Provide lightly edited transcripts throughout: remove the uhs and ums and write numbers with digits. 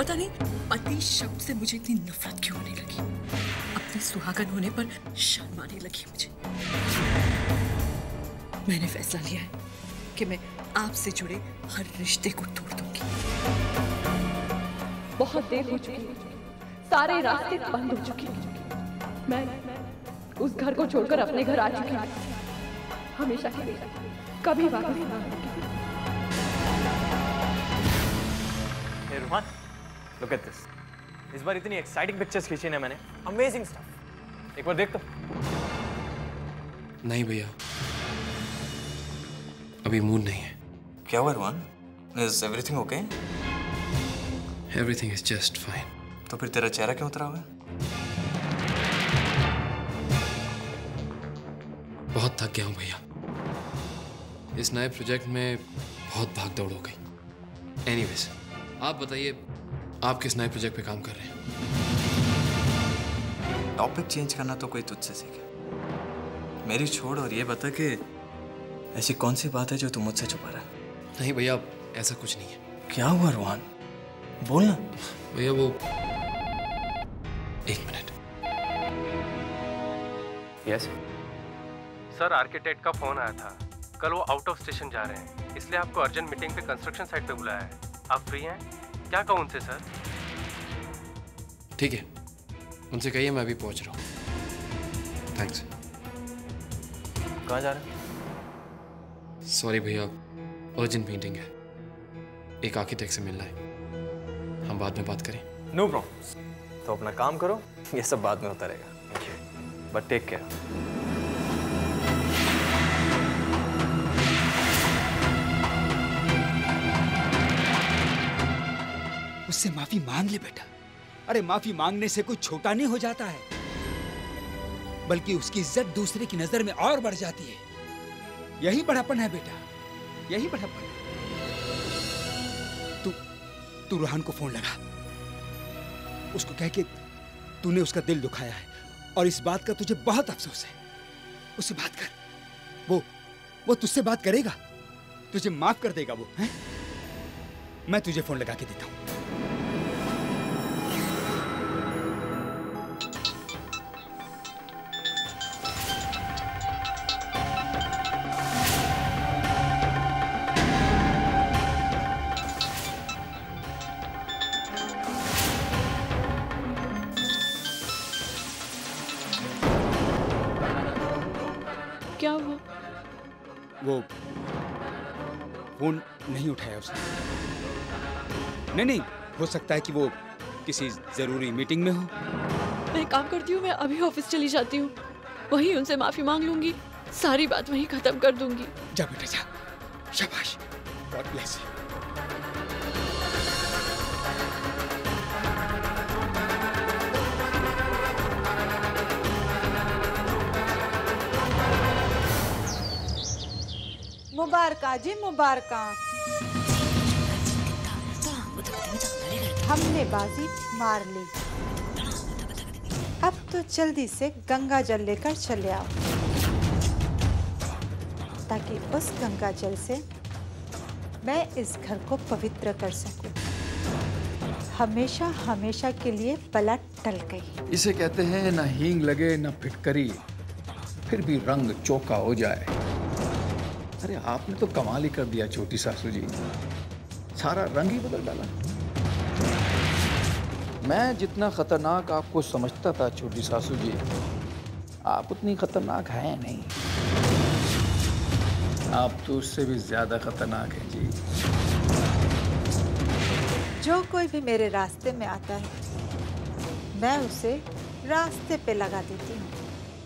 पता नहीं पति शब्द से मुझे इतनी नफरत क्यों होने लगी। अपने सुहागन होने पर शर्म आने लगी मुझे। मैंने फैसला लिया है कि मैं आपसे जुड़े हर रिश्ते को तोड़ दूंगी। बहुत देर हो चुकी है, सारे रास्ते बंद हो चुके हैं। मैं उस घर को छोड़कर अपने घर आ चुकी हूँ, हमेशा के लिए, कभी वापस ना आऊंगी। Hey Rohan, look at this. इस बार इतनी एक्साइटिंग पिक्चर्स खींची ने मैंने, अमेजिंग स्टफ। एक बार देख तो। नहीं भैया, अभी मूड नहीं है। क्या हुआ Rohan? Is everything okay? Everything is just fine. तो फिर तेरा चेहरा क्यों उतरा हुआ है? बहुत थक गया हूँ भैया। इस नए प्रोजेक्ट में बहुत भाग दौड़ हो गई। एनीवेज, आप बताइए, आप किस नए प्रोजेक्ट पे काम कर रहे हैं? टॉपिक चेंज करना तो कोई तुझसे सीखे। मेरी छोड़ और ये बता कि ऐसी कौन सी बात है जो तू मुझसे छुपा रहा है? नहीं भैया, ऐसा कुछ नहीं है। क्या हुआ रोहन? बोल ना। भैया वो, एक मिनट। यस सर, आर्किटेक्ट का फोन आया था। कल वो आउट ऑफ स्टेशन जा रहे हैं, इसलिए आपको अर्जेंट मीटिंग पे कंस्ट्रक्शन साइट पे बुलाया है। आप फ्री हैं? क्या कहूँ उनसे सर? ठीक है, उनसे कहिए मैं अभी पहुंच रहा हूँ। थैंक्स। कहाँ जा रहे हैं? सॉरी भैया, अर्जेंट मीटिंग है, एक आर्किटेक्ट से मिलना है। हम बाद में बात करें। No problem. तो अपना काम करो, ये सब बाद में होता रहेगा। But take care. उससे माफी मांग ले बेटा। अरे माफी मांगने से कोई छोटा नहीं हो जाता है, बल्कि उसकी इज्जत दूसरे की नजर में और बढ़ जाती है। यही बड़ापन है बेटा, यही बड़ापन है। तू रोहन को फोन लगा, उसको कह के तूने उसका दिल दुखाया है और इस बात का तुझे बहुत अफसोस है। उससे बात कर, वो तुझसे बात करेगा, तुझे माफ कर देगा वो, हैं? मैं तुझे फोन लगा के देता हूं। क्या हुआ? वो फोन नहीं उठाया उसने। नहीं, हो सकता है कि वो किसी जरूरी मीटिंग में हो। मैं एक काम करती हूँ, मैं अभी ऑफिस चली जाती हूँ, वहीं उनसे माफी मांग लूंगी, सारी बात वहीं खत्म कर दूंगी। जा बेटा जा, शाबाश, गॉड ब्लेस यू। मुबारका जी, मुबारका। हमने बाजी मार ली। अब तो जल्दी से गंगा जल लेकर चले आओ, ताकि उस गंगा जल से मैं इस घर को पवित्र कर सकूं। हमेशा हमेशा के लिए बला टल गई। इसे कहते हैं ना हींग लगे ना फिटकरी, फिर भी रंग चौका हो जाए। अरे आपने तो कमाल ही कर दिया छोटी सासू जी, सारा रंग ही बदल डाला। मैं जितना खतरनाक आपको समझता था छोटी सासू जी, आप उतनी खतरनाक हैं नहीं। आप तो उससे भी ज्यादा खतरनाक हैं जी। जो कोई भी मेरे रास्ते में आता है, मैं उसे रास्ते पे लगा देती हूँ।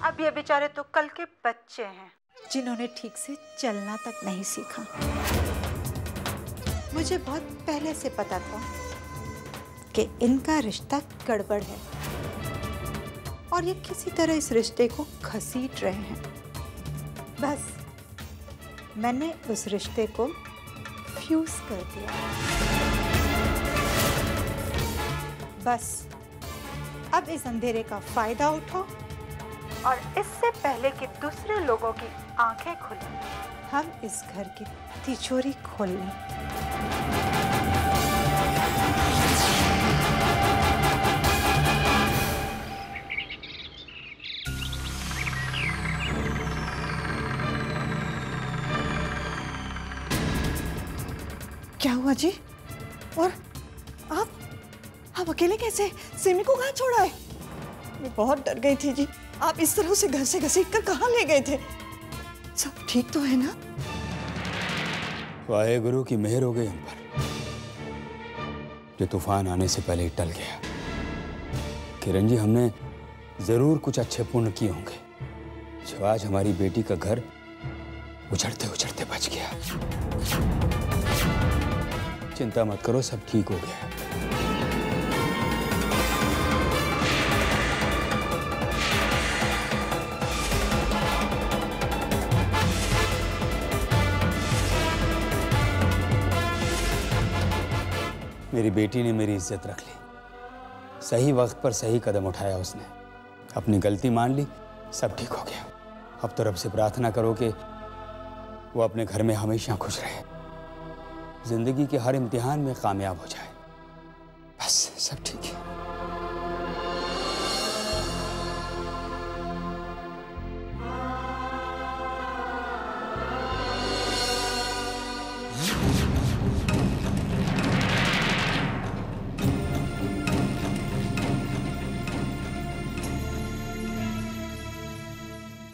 अब ये बेचारे तो कल के बच्चे हैं, जिन्होंने ठीक से चलना तक नहीं सीखा। मुझे बहुत पहले से पता था कि इनका रिश्ता गड़बड़ है और ये किसी तरह इस रिश्ते को घसीट रहे हैं। बस मैंने उस रिश्ते को फ्यूज कर दिया। बस अब इस अंधेरे का फायदा उठाओ और इससे पहले कि दूसरे लोगों की आंखें खुलें, हम इस घर की तिजोरी खोल लें। माँ जी, और आप अकेले कैसे? सिमी को कहाँ छोड़ा है? मैं बहुत डर गई थी जी। आप इस तरह से घर से घसीट कर कहाँ ले गए थे? सब ठीक तो है ना? वाहे गुरु की मेहर हो गई हम पर, जो तूफान आने से पहले ही टल गया। किरण जी, हमने जरूर कुछ अच्छे पुण्य किए होंगे, जो आज हमारी बेटी का घर उजड़ते उजड़ते बच गया। चिंता मत करो, सब ठीक हो गया। मेरी बेटी ने मेरी इज्जत रख ली। सही वक्त पर सही कदम उठाया उसने, अपनी गलती मान ली, सब ठीक हो गया। अब तो रब से प्रार्थना करो कि वो अपने घर में हमेशा खुश रहे, जिंदगी के हर इम्तिहान में कामयाब हो जाए। बस सब ठीक है।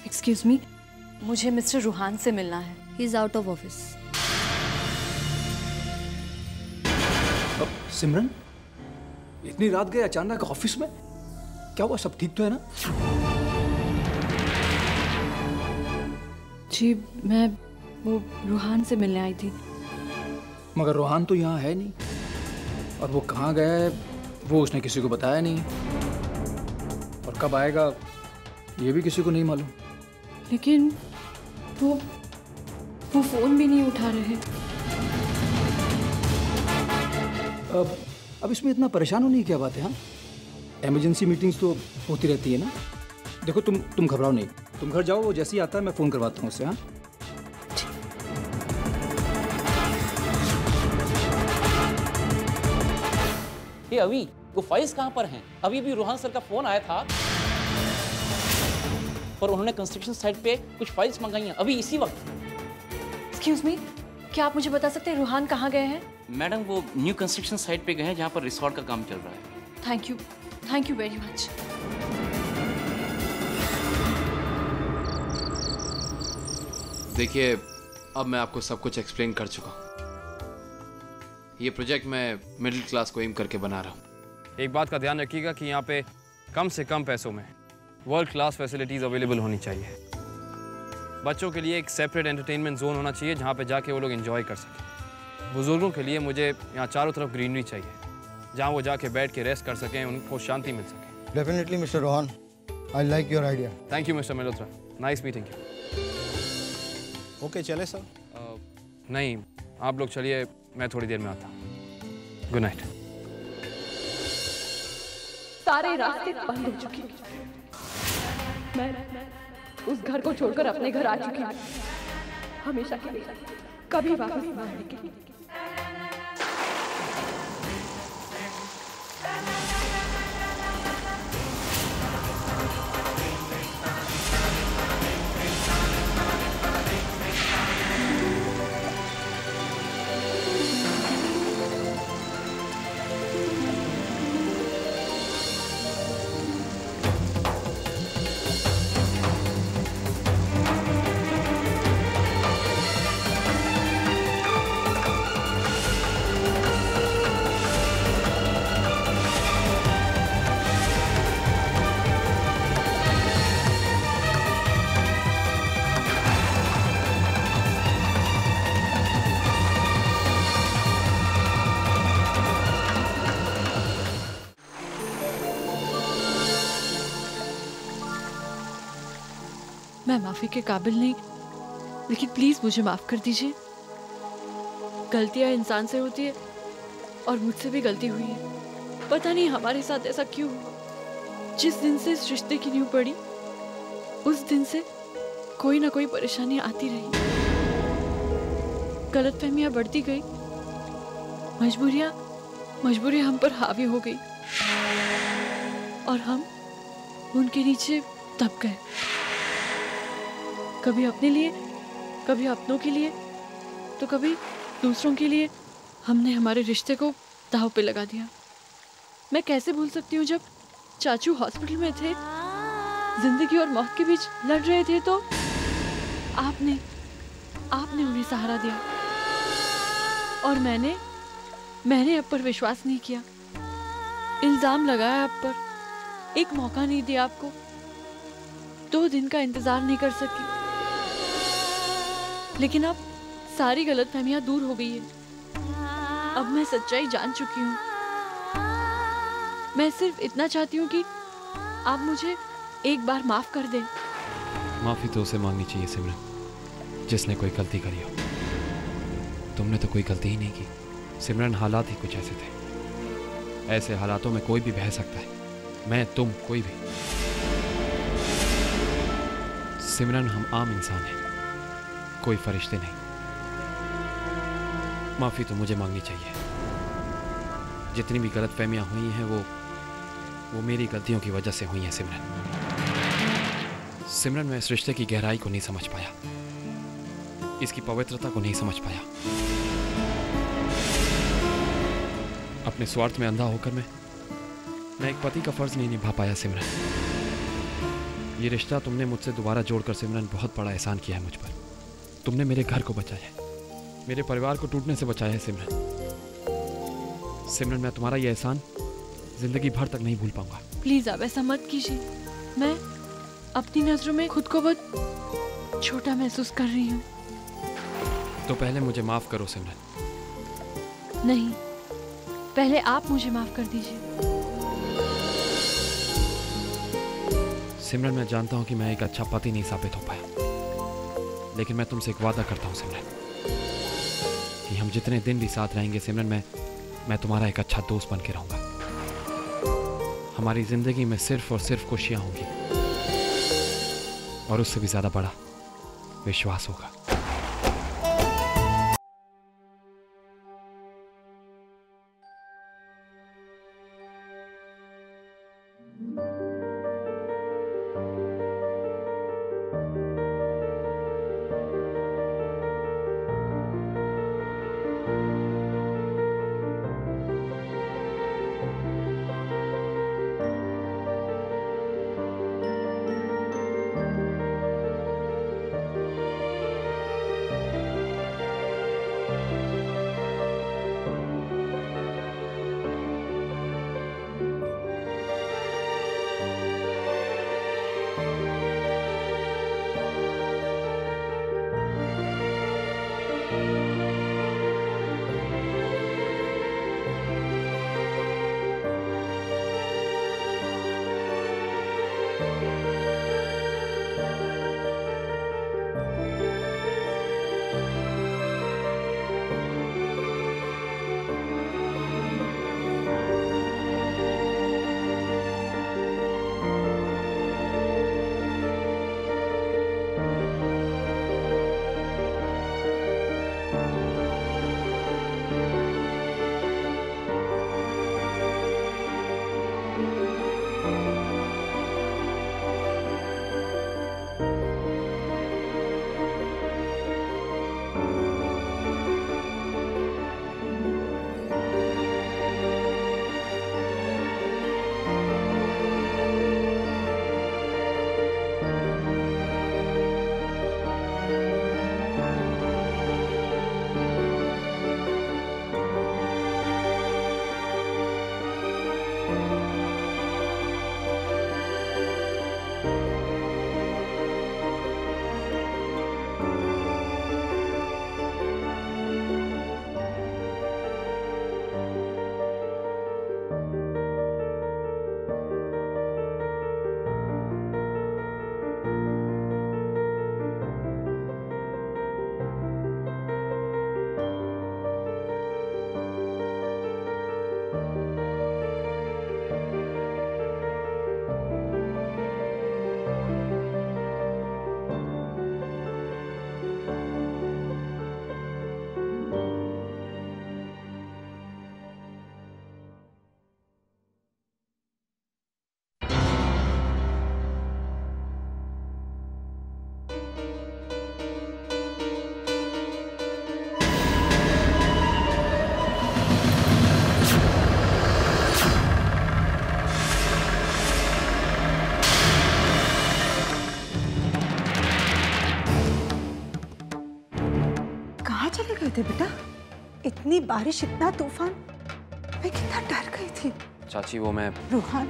एक्सक्यूज मी, मुझे मिस्टर रूहान से मिलना है। He is out of office. Simran, इतनी रात गए अचानक ऑफिस में? क्या हुआ, सब ठीक तो है ना? जी, मैं वो रूहान से मिलने आई थी। मगर रूहान तो यहाँ है नहीं, और वो कहाँ गया है वो उसने किसी को बताया नहीं, और कब आएगा ये भी किसी को नहीं मालूम। लेकिन वो फोन भी नहीं उठा रहे। अब इसमें इतना परेशान होने की क्या बात है? हाँ, इमरजेंसी मीटिंग्स तो होती रहती है ना। देखो, तुम घबराओ नहीं, तुम घर जाओ, वो जैसे ही आता है मैं फ़ोन करवाता हूँ उससे। हाँ, ये अभी वो फाइल्स कहाँ पर हैं? अभी भी रूहान सर का फ़ोन आया था और उन्होंने कंस्ट्रक्शन साइट पे कुछ फाइल्स मंगाई हैं अभी इसी वक्त। एक्सक्यूज मी, क्या आप मुझे बता सकते हैं रूहान कहाँ गए हैं? मैडम, वो न्यू कंस्ट्रक्शन साइट पे गए हैं जहाँ पर रिसोर्ट का काम चल रहा है। Thank you very much. देखिए, अब मैं आपको सब कुछ एक्सप्लेन कर चुका हूँ। ये प्रोजेक्ट मैं मिडिल क्लास को एम करके बना रहा हूँ। एक बात का ध्यान रखिएगा कि यहाँ पे कम से कम पैसों में वर्ल्ड क्लास फैसिलिटीज़ अवेलेबल होनी चाहिए। बच्चों के लिए एक सेपरेट एंटरटेनमेंट जोन होना चाहिए जहाँ पे जाके वो लोग एंजॉय कर सकें। बुजुर्गों के लिए मुझे यहाँ चारों तरफ ग्रीनरी चाहिए, जहाँ वो जाके बैठ के रेस्ट कर सकें, उनको शांति मिल सके। Definitely mister Rohan, I like your idea. Thank you mister Malhotra, nice meeting you. Okay, चले सर? नहीं, आप लोग चलिए, मैं थोड़ी देर में आता हूँ। Good night. सारे रास्ते बंद हो चुके हैं। मैं उस घर को छोड़कर अपने घर आ चुकी हूँ, हमेशा के लिए, कभी वापस न आने के लिए। मैं माफी के काबिल नहीं, लेकिन प्लीज मुझे माफ कर दीजिए। गलतियां इंसान से होती है और मुझसे भी गलती हुई है। पता नहीं हमारे साथ ऐसा क्यों हुआ। जिस दिन से इस रिश्ते की नींव पड़ी, उस दिन से कोई ना कोई परेशानी आती रही। गलतफहमियां बढ़ती गई, मजबूरियां हम पर हावी हो गई और हम उनके नीचे दब गए। कभी अपने लिए, कभी अपनों के लिए, तो कभी दूसरों के लिए हमने हमारे रिश्ते को दांव पे लगा दिया। मैं कैसे भूल सकती हूँ जब चाचू हॉस्पिटल में थे, जिंदगी और मौत के बीच लड़ रहे थे, तो आपने उन्हें सहारा दिया और मैंने आप पर विश्वास नहीं किया, इल्जाम लगाया आप पर, एक मौका नहीं दिया आपको, 2 दिन का इंतजार नहीं कर सकी। लेकिन अब सारी गलतफहमियां दूर हो गई है। अब मैं सच्चाई जान चुकी हूँ। मैं सिर्फ इतना चाहती हूँ कि आप मुझे एक बार माफ कर दें। माफी तो उसे मांगनी चाहिए सिमरन, जिसने कोई गलती करी हो। तुमने तो कोई गलती ही नहीं की सिमरन, हालात ही कुछ ऐसे थे। ऐसे हालातों में कोई भी बह सकता है, मैं, तुम, कोई भी। सिमरन, हम आम इंसान हैं, कोई फरिश्ते नहीं। माफी तो मुझे मांगनी चाहिए। जितनी भी गलतफहमियां हुई हैं वो मेरी गलतियों की वजह से हुई हैं सिमरन, मैं इस रिश्ते की गहराई को नहीं समझ पाया, इसकी पवित्रता को नहीं समझ पाया। अपने स्वार्थ में अंधा होकर मैं एक पति का फर्ज नहीं निभा पाया सिमरन। ये रिश्ता तुमने मुझसे दोबारा जोड़कर सिमरन बहुत बड़ा एहसान किया है मुझ पर। तुमने मेरे घर को बचाया है, मेरे परिवार को टूटने से बचाया है सिमरन, मैं तुम्हारा ये एहसान जिंदगी भर तक नहीं भूल पाऊंगा। प्लीज आप ऐसा मत कीजिए। मैं अपनी नजरों में खुद को बहुत छोटा महसूस कर रही हूँ। तो पहले मुझे माफ करो सिमरन। नहीं, पहले आप मुझे माफ कर दीजिए। सिमरन, मैं जानता हूँ कि मैं एक अच्छा पति नहीं साबित हो पाया, लेकिन मैं तुमसे एक वादा करता हूँ सिमरन कि हम जितने दिन भी साथ रहेंगे सिमरन, मैं तुम्हारा एक अच्छा दोस्त बन के रहूंगा। हमारी जिंदगी में सिर्फ और सिर्फ खुशियां होंगी और उससे भी ज्यादा बड़ा विश्वास होगा। रहे थे बेटा? इतनी बारिश, इतना तूफान, मैं कितना डर गई थी। चाची वो मैं रोहन,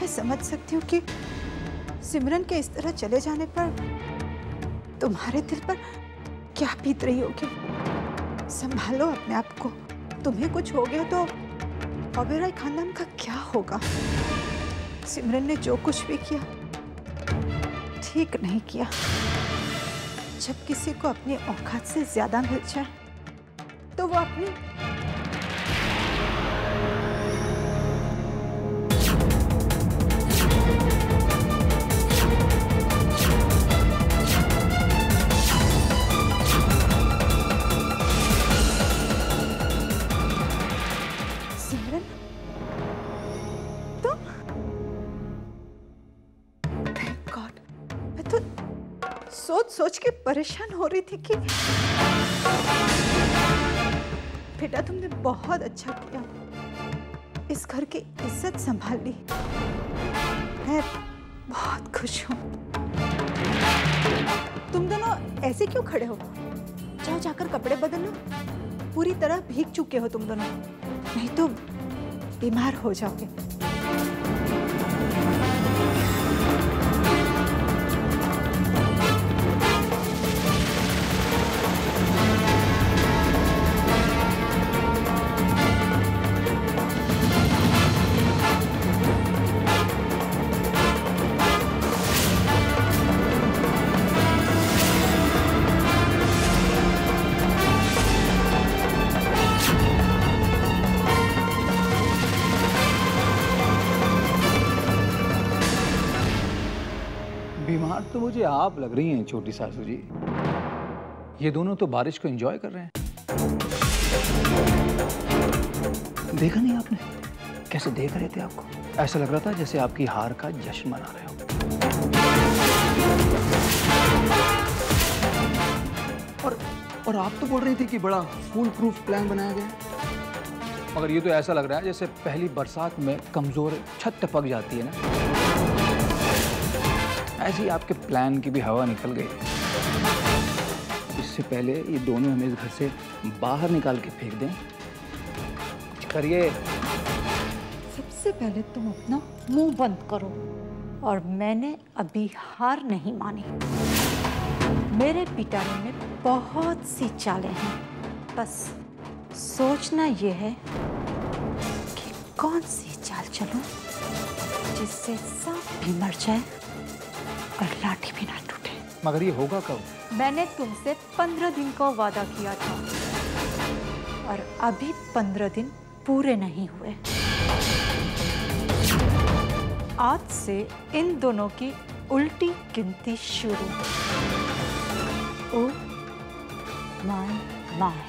मैं समझ सकती हूँ कि सिमरन के इस तरह चले जाने पर तुम्हारे दिल पर क्या बीत रही होगी। संभालो अपने आप को। तुम्हें कुछ हो गया तो ओबेरॉय खानदान का क्या होगा? सिमरन ने जो कुछ भी किया ठीक नहीं किया। जब किसी को अपनी औकात से ज्यादा मिल जाए तो वो अपनी सोच के परेशान हो रही थी कि बेटा तुमने बहुत अच्छा किया, इस घर की इज्जत संभाल ली। मैं बहुत खुश हूँ। तुम दोनों ऐसे क्यों खड़े हो? जाओ जाकर कपड़े बदल लो। पूरी तरह भीग चुके हो तुम दोनों, नहीं तो बीमार हो जाओगे। बीमार तो मुझे आप लग रही हैं छोटी सासू जी। ये दोनों तो बारिश को एंजॉय कर रहे हैं। देखा नहीं आपने कैसे देख रहे थे आपको? ऐसा लग रहा था जैसे आपकी हार का जश्न मना रहे हो। और आप तो बोल रही थी कि बड़ा फूल प्रूफ प्लान बनाया गया है, मगर ये तो ऐसा लग रहा है जैसे पहली बरसात में कमजोर छत टपक जाती है ना, ऐसी आपके प्लान की भी हवा निकल गई। इससे पहले ये दोनों हमें इस घर से बाहर निकाल के फेंक दें। करिए। सबसे पहले तुम अपना मुंह बंद करो। और मैंने अभी हार नहीं मानी। मेरे पिटारे में बहुत सी चालें हैं, बस सोचना ये है कि कौन सी चाल चलूं जिससे सांप भी मर जाए और लाठी भी ना टूटे। मगर ये होगा कब? मैंने तुमसे 15 दिन का वादा किया था और अभी 15 दिन पूरे नहीं हुए। आज से इन दोनों की उल्टी गिनती शुरू। Oh my my.